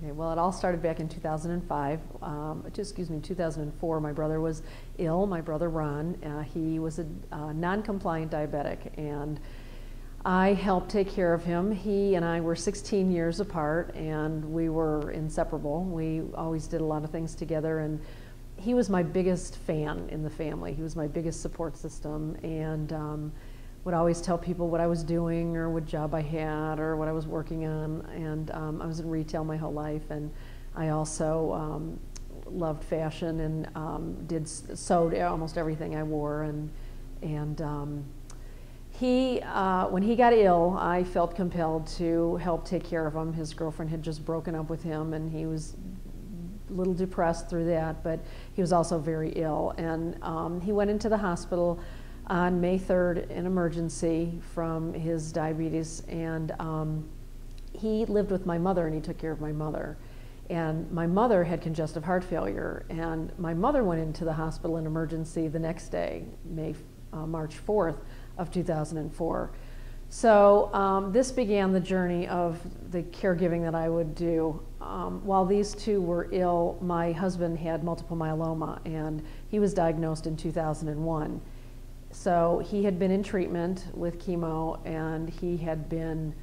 Okay, well, it all started back in 2005, excuse me, 2004. My brother was ill, my brother Ron. He was a non-compliant diabetic, and I helped take care of him. He and I were 16 years apart, and we were inseparable. We always did a lot of things together, and he was my biggest fan in the family. He was my biggest support system, and would always tell people what I was doing or what job I had or what I was working on. And I was in retail my whole life, and I also loved fashion and sewed almost everything I wore. And he, when he got ill, I felt compelled to help take care of him. His girlfriend had just broken up with him, and he was a little depressed through that, but he was also very ill. And he went into the hospital on May 3rd in emergency from his diabetes, and he lived with my mother, and he took care of my mother. And my mother had congestive heart failure, and my mother went into the hospital in emergency the next day, March 4th of 2004. So this began the journey of the caregiving that I would do. While these two were ill, my husband had multiple myeloma, and he was diagnosed in 2001. So he had been in treatment with chemo, and he had been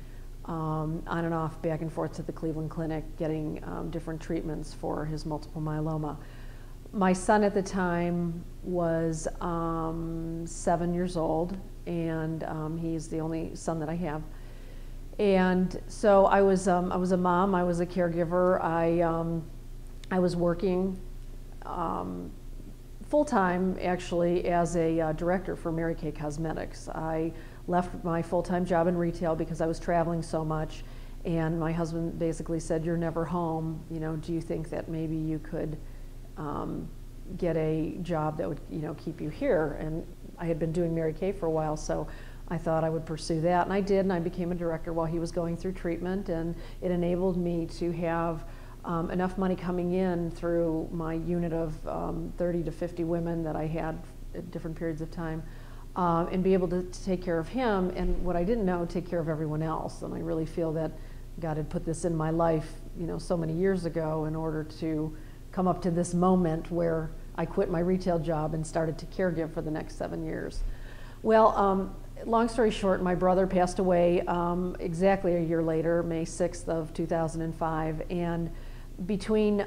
on and off, back and forth to the Cleveland Clinic, getting different treatments for his multiple myeloma. My son at the time was 7 years old, and he's the only son that I have. And so I was a mom, I was a caregiver, I was working full-time, actually, as a director for Mary Kay Cosmetics. I left my full-time job in retail because I was traveling so much, and my husband basically said, "You're never home, you know, do you think that maybe you could get a job that would, you know, keep you here?" And I had been doing Mary Kay for a while, so I thought I would pursue that, and I did, and I became a director while he was going through treatment, and it enabled me to have enough money coming in through my unit of 30 to 50 women that I had at different periods of time, and be able to take care of him, and what I didn't know, take care of everyone else. And I really feel that God had put this in my life, you know, so many years ago in order to come up to this moment where I quit my retail job and started to caregive for the next 7 years. Well, long story short, my brother passed away exactly a year later, May 6th of 2005, and between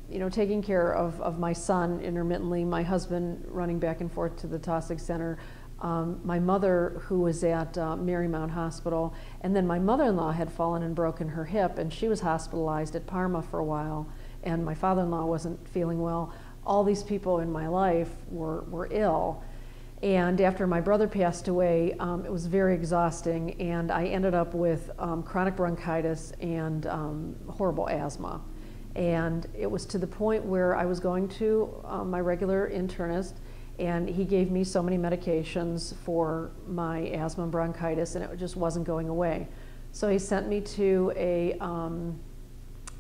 you know, taking care of my son intermittently, my husband running back and forth to the Taussig Center, my mother, who was at Marymount Hospital, and then my mother-in-law had fallen and broken her hip, and she was hospitalized at Parma for a while, and my father-in-law wasn't feeling well. All these people in my life were ill. And after my brother passed away, it was very exhausting, and I ended up with chronic bronchitis and horrible asthma. And it was to the point where I was going to my regular internist, and he gave me so many medications for my asthma and bronchitis, and it just wasn't going away. So he sent me to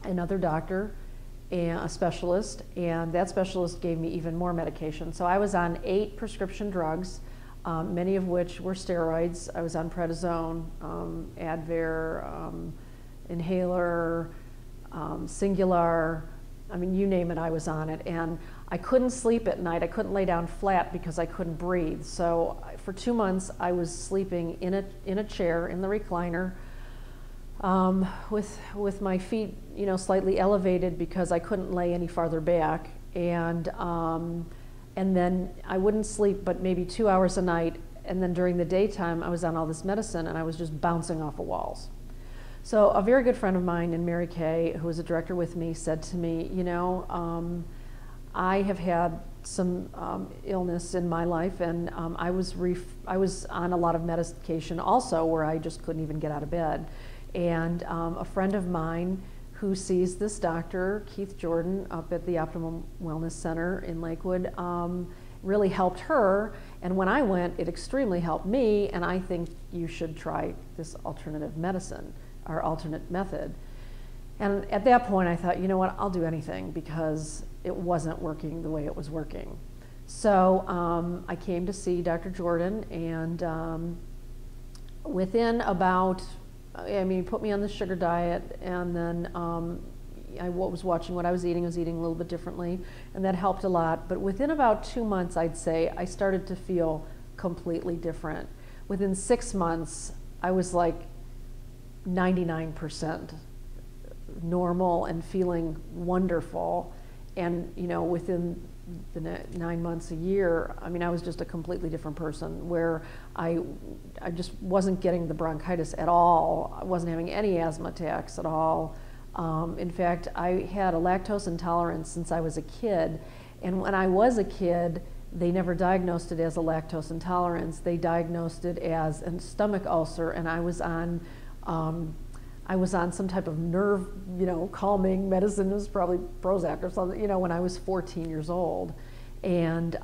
another doctor, a specialist, and that specialist gave me even more medication. So I was on 8 prescription drugs, many of which were steroids. I was on prednisone, Advair, inhaler, Singular, I mean, you name it, I was on it. And I couldn't sleep at night. I couldn't lay down flat because I couldn't breathe. So for 2 months, I was sleeping in a chair, in the recliner, with my feet, you know, slightly elevated because I couldn't lay any farther back, and then I wouldn't sleep but maybe 2 hours a night, and then during the daytime I was on all this medicine and I was just bouncing off of walls. So a very good friend of mine in Mary Kay, who was a director with me, said to me, you know, I have had some illness in my life, and I was on a lot of medication also where I just couldn't even get out of bed. And a friend of mine who sees this doctor, Keith Jordan, up at the Optimum Wellness Center in Lakewood, really helped her. And when I went, it extremely helped me, and I think you should try this alternative medicine, or alternate method. And at that point, I thought, you know what, I'll do anything because it wasn't working the way it was working. So I came to see Dr. Jordan, and within about, I mean, he put me on the sugar diet, and then, I was watching what I was eating a little bit differently, and that helped a lot. But within about 2 months, I'd say, I started to feel completely different. Within 6 months, I was like 99% normal and feeling wonderful. And, you know, within the 9 months, a year, I mean, I was just a completely different person, where I just wasn't getting the bronchitis at all. I wasn't having any asthma attacks at all. In fact, I had a lactose intolerance since I was a kid. And when I was a kid, they never diagnosed it as a lactose intolerance. They diagnosed it as a stomach ulcer, and I was on some type of nerve, you know, calming medicine. It was probably Prozac or something, you know, when I was 14 years old. And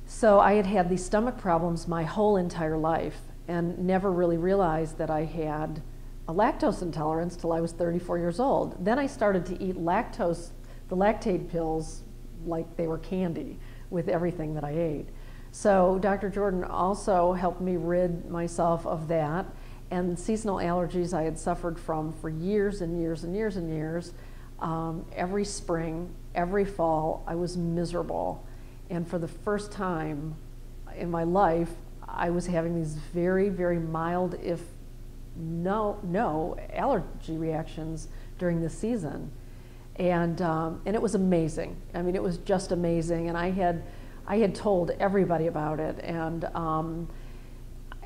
so I had had these stomach problems my whole entire life and never really realized that I had a lactose intolerance till I was 34 years old. Then I started to eat the Lactaid pills like they were candy with everything that I ate. So Dr. Jordan also helped me rid myself of that. And seasonal allergies I had suffered from for years and years and years and years. Every spring, every fall, I was miserable. And for the first time in my life, I was having these very, very mild, if no allergy reactions during the season. And it was amazing. I mean, it was just amazing. And I had told everybody about it. And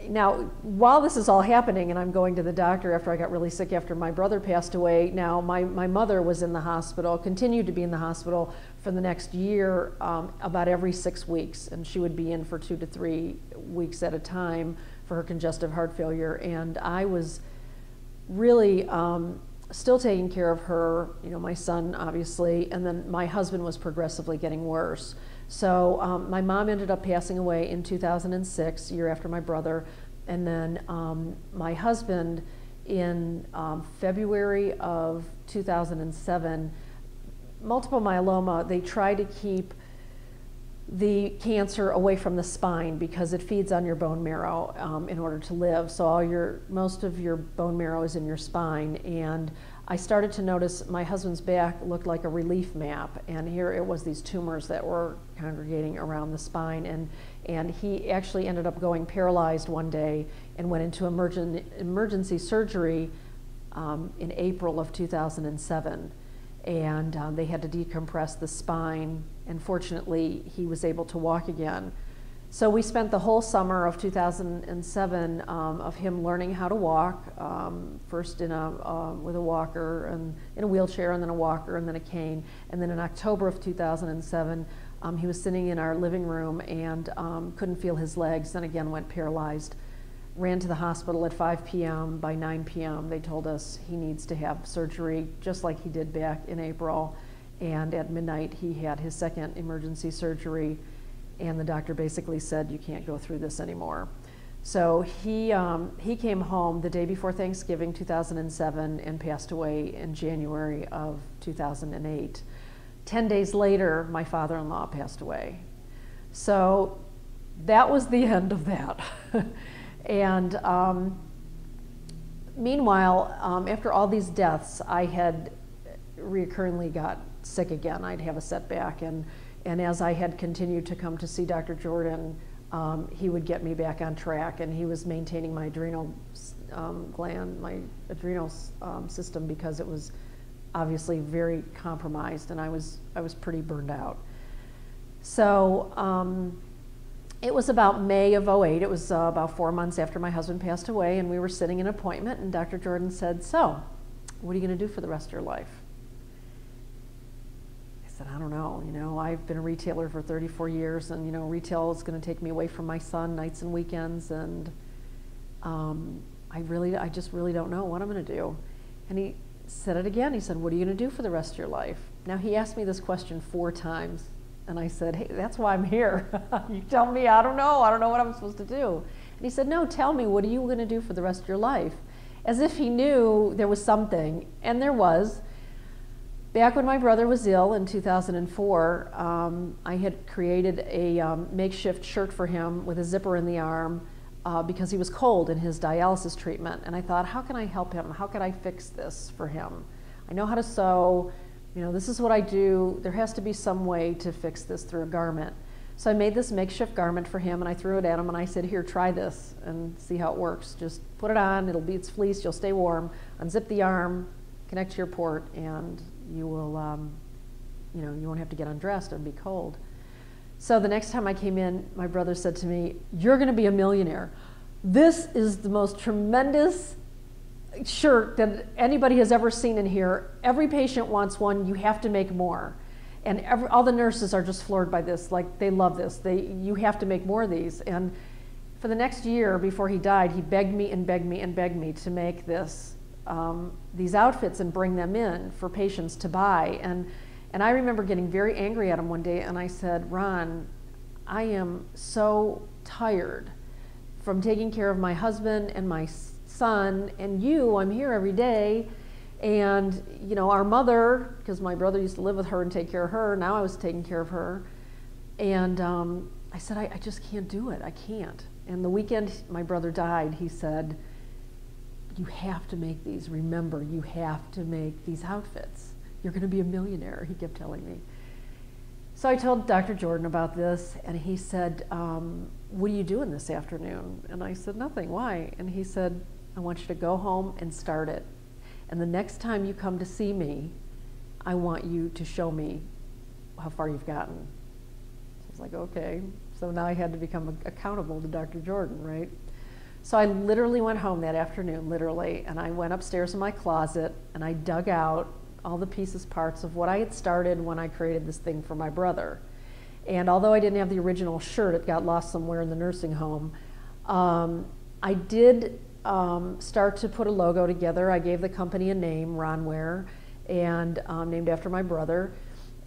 now, while this is all happening and I'm going to the doctor after I got really sick after my brother passed away, now my mother was in the hospital, continued to be in the hospital for the next year, about every 6 weeks. And she would be in for 2 to 3 weeks at a time for her congestive heart failure. And I was really still taking care of her, you know, my son, obviously, and then my husband was progressively getting worse. So my mom ended up passing away in 2006, a year after my brother, and then my husband in February of 2007, multiple myeloma, they try to keep the cancer away from the spine because it feeds on your bone marrow in order to live. So most of your bone marrow is in your spine. And I started to notice my husband's back looked like a relief map, and here it was these tumors that were congregating around the spine. And he actually ended up going paralyzed one day and went into emergency surgery in April of 2007. And they had to decompress the spine, and fortunately he was able to walk again. So we spent the whole summer of 2007 of him learning how to walk, first with a walker and in a wheelchair, and then a walker, and then a cane. And then in October of 2007, he was sitting in our living room and couldn't feel his legs, then again went paralyzed. Ran to the hospital at 5 p.m. By 9 p.m. they told us he needs to have surgery, just like he did back in April. And at midnight he had his second emergency surgery, and the doctor basically said, you can't go through this anymore. So he came home the day before Thanksgiving 2007 and passed away in January of 2008. 10 days later, my father-in-law passed away. So that was the end of that. And meanwhile, after all these deaths, I had reoccurringly got sick again. I'd have a setback, and as I had continued to come to see Dr. Jordan, he would get me back on track, and he was maintaining my adrenal gland, my adrenal system, because it was obviously very compromised, and I was pretty burned out. So it was about May of '08. It was about 4 months after my husband passed away, and we were sitting in an appointment, and Dr. Jordan said, so, what are you going to do for the rest of your life? I said, I don't know. You know, I've been a retailer for 34 years, and, you know, retail is going to take me away from my son nights and weekends, and I just really don't know what I'm going to do. And he said it again. He said, what are you going to do for the rest of your life? Now, he asked me this question 4 times. And I said, hey, that's why I'm here. You tell me, I don't know what I'm supposed to do. And he said, no, tell me, what are you going to do for the rest of your life? As if he knew there was something, and there was. Back when my brother was ill in 2004, I had created a makeshift shirt for him with a zipper in the arm because he was cold in his dialysis treatment. And I thought, how can I help him? How can I fix this for him? I know how to sew, you know, this is what I do. There has to be some way to fix this through a garment. So I made this makeshift garment for him, and I threw it at him, and I said, here, try this and see how it works. Just put it on, it's fleece, you'll stay warm, unzip the arm, connect to your port, and you will, you know, you won't have to get undressed and be cold. So the next time I came in, my brother said to me, you're gonna be a millionaire. This is the most tremendous shirt that anybody has ever seen in here. Every patient wants one, you have to make more. And all the nurses are just floored by this, like they love this. You have to make more of these. And for the next year before he died, he begged me and begged me and begged me to make these outfits and bring them in for patients to buy. And I remember getting very angry at him one day, and I said, Ron, I am so tired from taking care of my husband and my son and you. I'm here every day. And, you know, our mother, because my brother used to live with her and take care of her, now I was taking care of her. And I said, I just can't do it, I can't. And the weekend my brother died, he said, you have to make these, remember, you have to make these outfits. You're gonna be a millionaire, he kept telling me. So I told Dr. Jordan about this, and he said, what are you doing this afternoon? And I said, nothing, why? And he said, I want you to go home and start it. And the next time you come to see me, I want you to show me how far you've gotten. So I was like, okay. So now I had to become accountable to Dr. Jordan, right? So I literally went home that afternoon, literally, and I went upstairs in my closet and I dug out all the pieces, parts of what I had started when I created this thing for my brother. And although I didn't have the original shirt, it got lost somewhere in the nursing home, I did start to put a logo together. I gave the company a name, Ronwear, and named after my brother.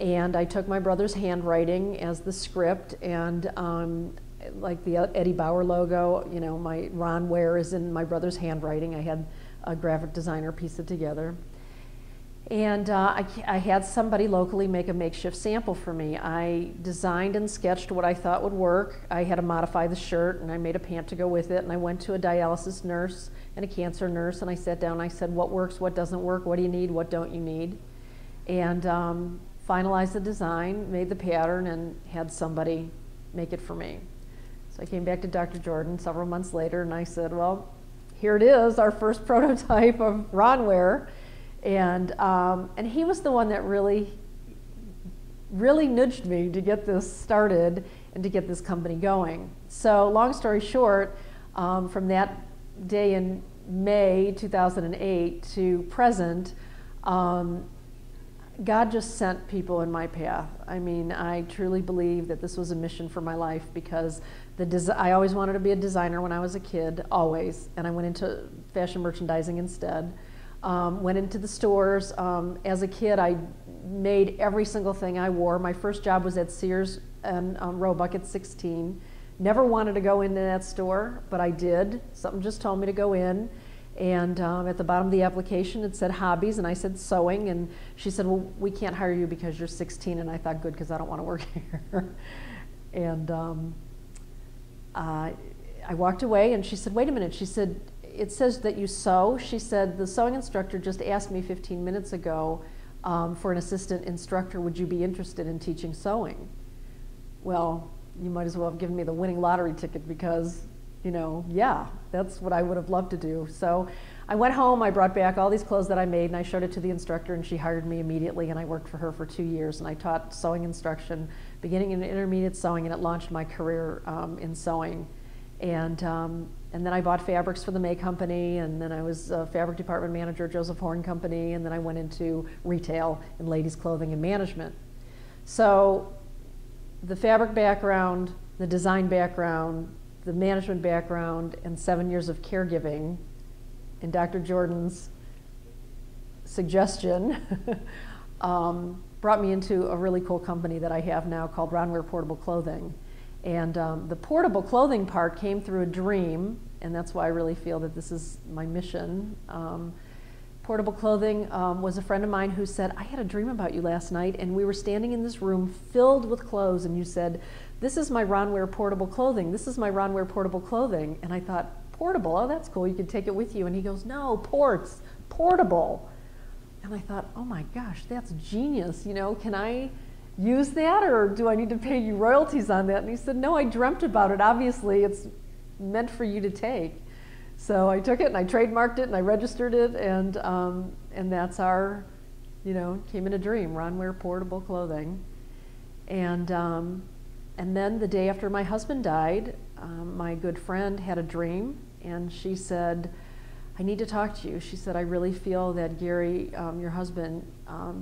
And I took my brother's handwriting as the script, and like the Eddie Bauer logo, you know, my Ronwear is in my brother's handwriting. I had a graphic designer piece it together. And I had somebody locally make a makeshift sample for me. I designed and sketched what I thought would work. I had to modify the shirt, and I made a pant to go with it, and I went to a dialysis nurse and a cancer nurse, and I sat down and I said, what works, what doesn't work, what do you need, what don't you need? And finalized the design, made the pattern, and had somebody make it for me. So I came back to Dr. Jordan several months later, and I said, well, here it is, our first prototype of Ronwear. And he was the one that really nudged me to get this started and to get this company going. So long story short, from that day in May 2008 to present, God just sent people in my path. I mean, I truly believe that this was a mission for my life, because I always wanted to be a designer when I was a kid, always, and I went into fashion merchandising instead. Went into the stores. As a kid, I made every single thing I wore. My first job was at Sears and Roebuck at 16. Never wanted to go into that store, but I did. Something just told me to go in. And at the bottom of the application, it said hobbies, and I said sewing. And she said, well, we can't hire you because you're 16. And I thought, good, because I don't want to work here. And I walked away, and she said, wait a minute. She said, it says that you sew. She said, the sewing instructor just asked me 15 minutes ago for an assistant instructor, would you be interested in teaching sewing? Well, you might as well have given me the winning lottery ticket, because, you know, yeah, that's what I would have loved to do. So I went home, I brought back all these clothes that I made, and I showed it to the instructor, and she hired me immediately, and I worked for her for 2 years, and I taught sewing instruction, beginning and intermediate sewing, and it launched my career in sewing. And then I bought fabrics for the May Company, and then I was a fabric department manager at Joseph Horn Company, and then I went into retail in ladies' clothing and management. So the fabric background, the design background, the management background, and 7 years of caregiving, and Dr. Jordan's suggestion brought me into a really cool company that I have now called Ronwear Portable Clothing. And the portable clothing part came through a dream, and that's why I really feel that this is my mission. Portable clothing was a friend of mine who said, I had a dream about you last night, and we were standing in this room filled with clothes, and you said, this is my Ronwear portable clothing, this is my Ronwear portable clothing. And I thought, portable, oh, that's cool, you can take it with you. And he goes, no, portable. And I thought, oh my gosh, that's genius. Can I use that, or do I need to pay you royalties on that? And he said, no, I dreamt about it. Obviously, it's meant for you to take. So I took it and I trademarked it and I registered it, and that's our, came in a dream, Ron Ware Portable Clothing. And then the day after my husband died, my good friend had a dream, and she said, I need to talk to you. She said, I really feel that Gary, your husband,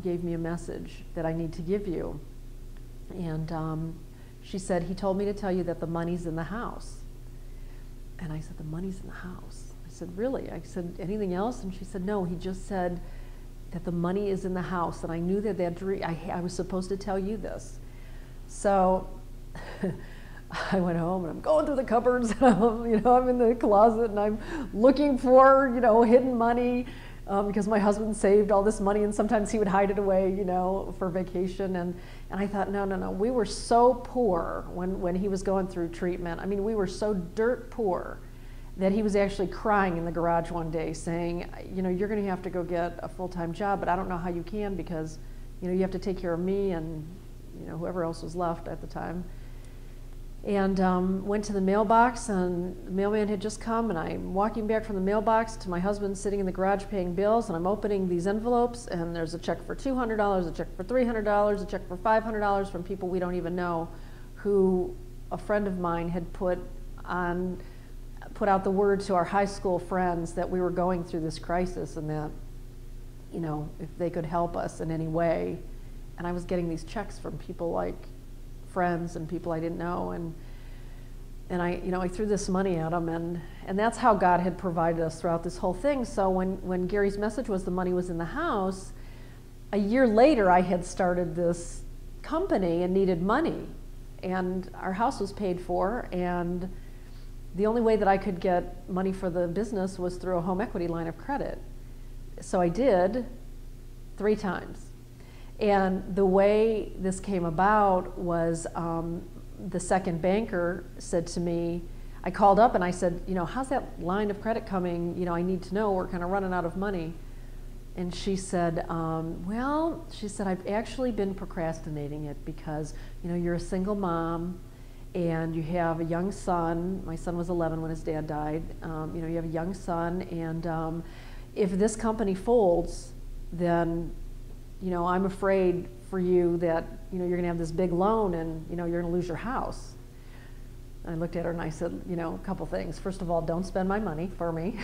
gave me a message that I need to give you. And she said, he told me to tell you that the money's in the house. And I said, the money's in the house? I said, really? I said, anything else? And she said, no, he just said that the money is in the house. And I knew that dream, I was supposed to tell you this. So I went home and I'm going through the cupboards, I'm in the closet and I'm looking for, hidden money, because my husband saved all this money and sometimes he would hide it away, for vacation. And I thought, no, we were so poor when he was going through treatment. I mean, we were so dirt poor that he was actually crying in the garage one day saying, you're going to have to go get a full-time job, but I don't know how you can, because, you have to take care of me and, whoever else was left at the time. And went to the mailbox, and the mailman had just come, and I'm walking back from the mailbox to my husband sitting in the garage paying bills, and I'm opening these envelopes, and there's a check for $200, a check for $300, a check for $500 from people we don't even know, who a friend of mine had put out the word to our high school friends that we were going through this crisis, and that, if they could help us in any way. And I was getting these checks from people like friends and people I didn't know, and I threw this money at them, and that's how God had provided us throughout this whole thing. So when Gary's message was the money was in the house, a year later I had started this company and needed money, and our house was paid for, and the only way that I could get money for the business was through a home equity line of credit. So I did 3 times. And the way this came about was the second banker said to me, I called up and I said, how's that line of credit coming? I need to know, we're kind of running out of money. And she said, she said, I've actually been procrastinating it because, you're a single mom and you have a young son. My son was 11 when his dad died. You have a young son, and if this company folds, then I'm afraid for you that, you're going to have this big loan and, you're going to lose your house. And I looked at her and I said, a couple things. First of all, don't spend my money for me.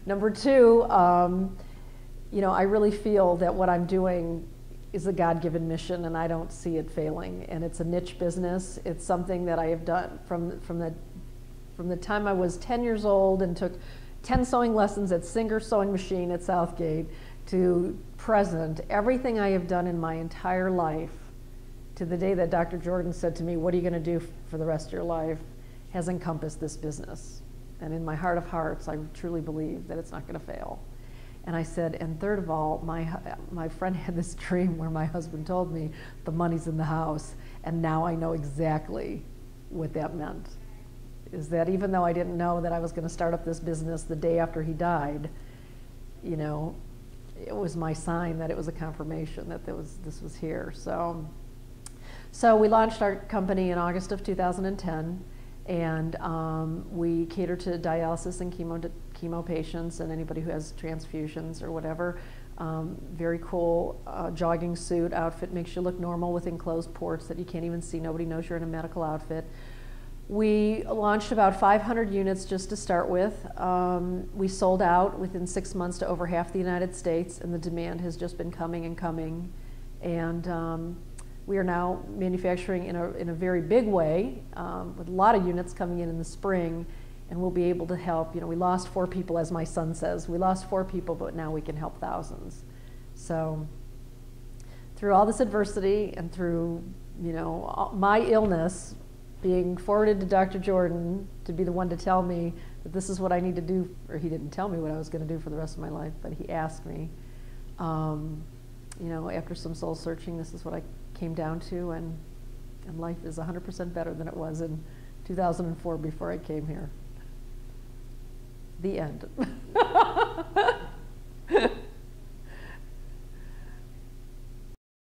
Number 2, I really feel that what I'm doing is a God-given mission, and I don't see it failing. And it's a niche business. It's something that I have done from the time I was 10 years old and took 10 sewing lessons at Singer Sewing Machine at Southgate to present. Everything I have done in my entire life, to the day that Dr. Jordan said to me, what are you going to do for the rest of your life, has encompassed this business. And in my heart of hearts, I truly believe that it's not going to fail. And I said, and third of all, my friend had this dream where my husband told me the money's in the house, and now I know exactly what that meant. Is that even though I didn't know that I was going to start up this business the day after he died, it was my sign that it was a confirmation that this was here. So we launched our company in August of 2010, and we cater to dialysis and chemo patients and anybody who has transfusions or whatever. Very cool jogging suit outfit, makes you look normal with enclosed ports that you can't even see. Nobody knows you're in a medical outfit. We launched about 500 units just to start with. We sold out within 6 months to over half the United States, and the demand has just been coming and coming. And we are now manufacturing in a very big way, with a lot of units coming in the spring, and we'll be able to help. We lost 4 people, as my son says. We lost 4 people, but now we can help thousands. So through all this adversity and through, my illness, being forwarded to Dr. Jordan to be the one to tell me that this is what I need to do, or he didn't tell me what I was going to do for the rest of my life, but he asked me. After some soul searching, this is what I came down to, and life is 100% better than it was in 2004 before I came here. The end.